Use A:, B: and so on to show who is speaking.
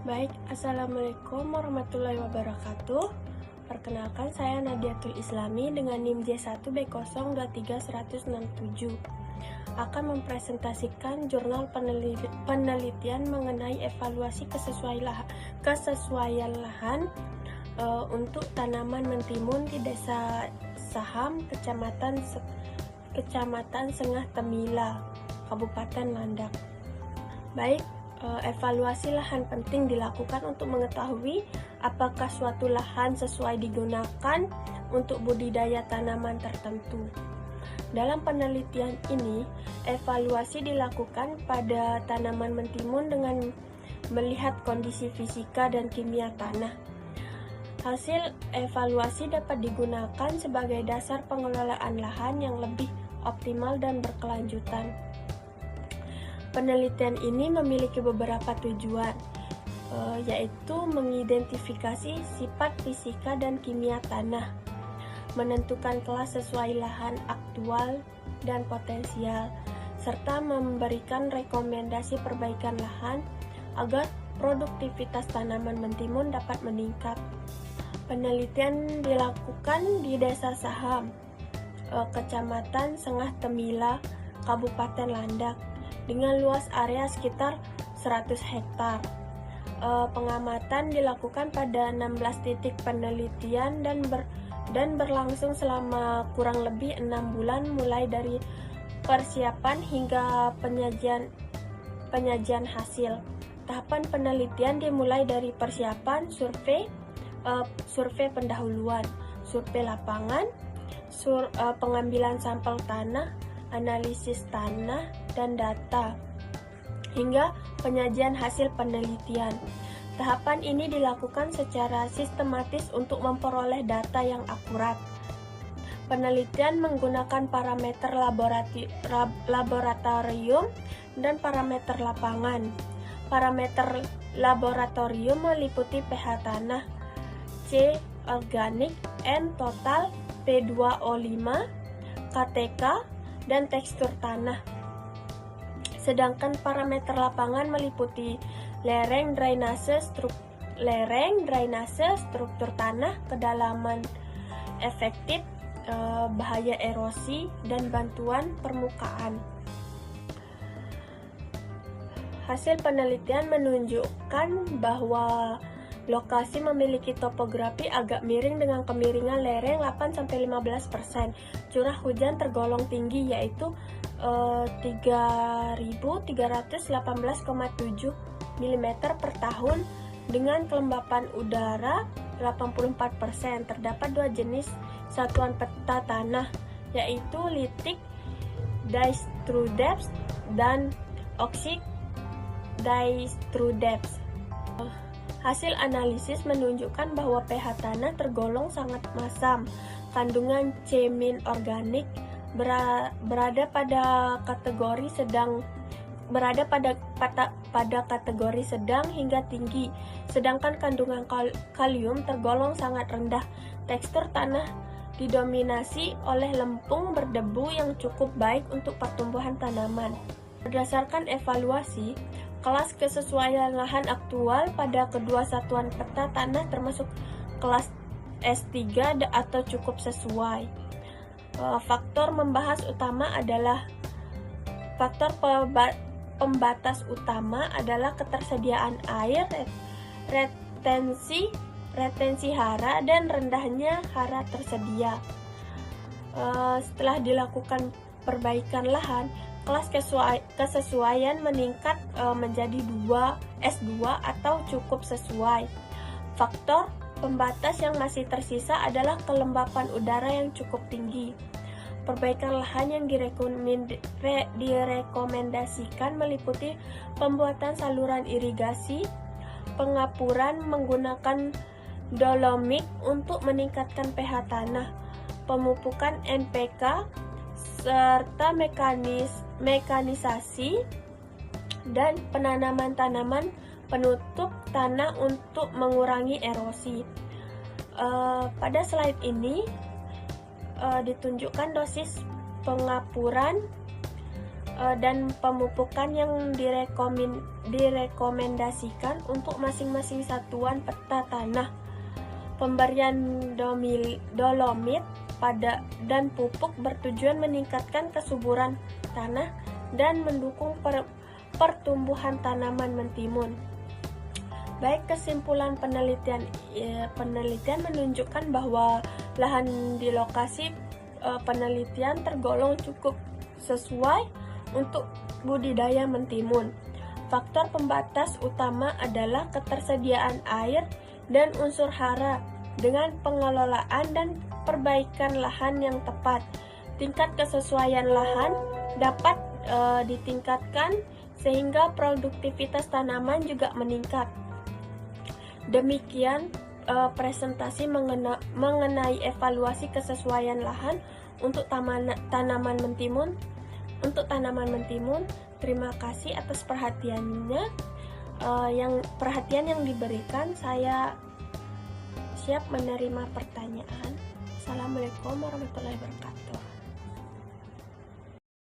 A: Baik, Assalamualaikum warahmatullahi wabarakatuh. Perkenalkan, saya Nadiatul Islami dengan NIM J1B023167 akan mempresentasikan jurnal penelitian mengenai evaluasi kesesuaian lahan untuk tanaman mentimun di Desa Saham, Kecamatan Sengah Temila, Kabupaten Landak. Baik, evaluasi lahan penting dilakukan untuk mengetahui apakah suatu lahan sesuai digunakan untuk budidaya tanaman tertentu. Dalam penelitian ini, evaluasi dilakukan pada tanaman mentimun dengan melihat kondisi fisika dan kimia tanah. Hasil evaluasi dapat digunakan sebagai dasar pengelolaan lahan yang lebih optimal dan berkelanjutan. Penelitian ini memiliki beberapa tujuan, yaitu mengidentifikasi sifat fisika dan kimia tanah, menentukan kelas sesuai lahan aktual dan potensial, serta memberikan rekomendasi perbaikan lahan agar produktivitas tanaman mentimun dapat meningkat. Penelitian dilakukan di Desa Saham, Kecamatan Sengah Temila, Kabupaten Landak, dengan luas area sekitar 100 hektar. Pengamatan dilakukan pada 16 titik penelitian dan berlangsung selama kurang lebih 6 bulan, mulai dari persiapan hingga penyajian hasil. Tahapan penelitian dimulai dari persiapan, survei pendahuluan, survei lapangan, pengambilan sampel tanah, analisis tanah dan data, hingga penyajian hasil penelitian. Tahapan ini dilakukan secara sistematis untuk memperoleh data yang akurat. Penelitian menggunakan parameter laboratorium dan parameter lapangan. Parameter laboratorium meliputi pH tanah, C organik, N total, P2O5, KTK, dan tekstur tanah. Sedangkan parameter lapangan meliputi lereng, drainase, struktur tanah, kedalaman efektif, bahaya erosi, dan bantuan permukaan. Hasil penelitian menunjukkan bahwa lokasi memiliki topografi agak miring dengan kemiringan lereng 8-15%. Curah hujan tergolong tinggi, yaitu 3.318,7 mm per tahun dengan kelembapan udara 84%. Terdapat dua jenis satuan peta tanah, yaitu litik Dystrodapes dan oxide Dystrodapes. Hasil analisis menunjukkan bahwa pH tanah tergolong sangat masam. Kandungan C- organik berada pada kategori sedang hingga tinggi, sedangkan kandungan kalium tergolong sangat rendah. Tekstur tanah didominasi oleh lempung berdebu yang cukup baik untuk pertumbuhan tanaman. Berdasarkan evaluasi, kelas kesesuaian lahan aktual pada kedua satuan peta tanah termasuk kelas S3 atau cukup sesuai. Faktor pembatas utama adalah ketersediaan air, retensi hara, dan rendahnya hara tersedia. Setelah dilakukan perbaikan lahan, kelas kesesuaian meningkat menjadi S2 atau cukup sesuai. Faktor pembatas yang masih tersisa adalah kelembapan udara yang cukup tinggi. Perbaikan lahan yang direkomendasikan meliputi pembuatan saluran irigasi, pengapuran menggunakan dolomit untuk meningkatkan pH tanah, pemupukan NPK, serta mekanisasi dan penanaman tanaman penutup tanah untuk mengurangi erosi. Pada slide ini ditunjukkan dosis pengapuran dan pemupukan yang direkomendasikan untuk masing-masing satuan peta tanah. Pemberian dolomit dan pupuk bertujuan meningkatkan kesuburan tanah dan mendukung pertumbuhan tanaman mentimun. Baik, kesimpulan penelitian menunjukkan bahwa lahan di lokasi penelitian tergolong cukup sesuai untuk budidaya mentimun. Faktor pembatas utama adalah ketersediaan air dan unsur hara. Dengan pengelolaan dan perbaikan lahan yang tepat, tingkat kesesuaian lahan dapat ditingkatkan sehingga produktivitas tanaman juga meningkat. Demikian presentasi mengenai evaluasi kesesuaian lahan untuk tanaman mentimun. Terima kasih atas perhatian yang diberikan. Saya siap menerima pertanyaan. Assalamualaikum warahmatullahi wabarakatuh.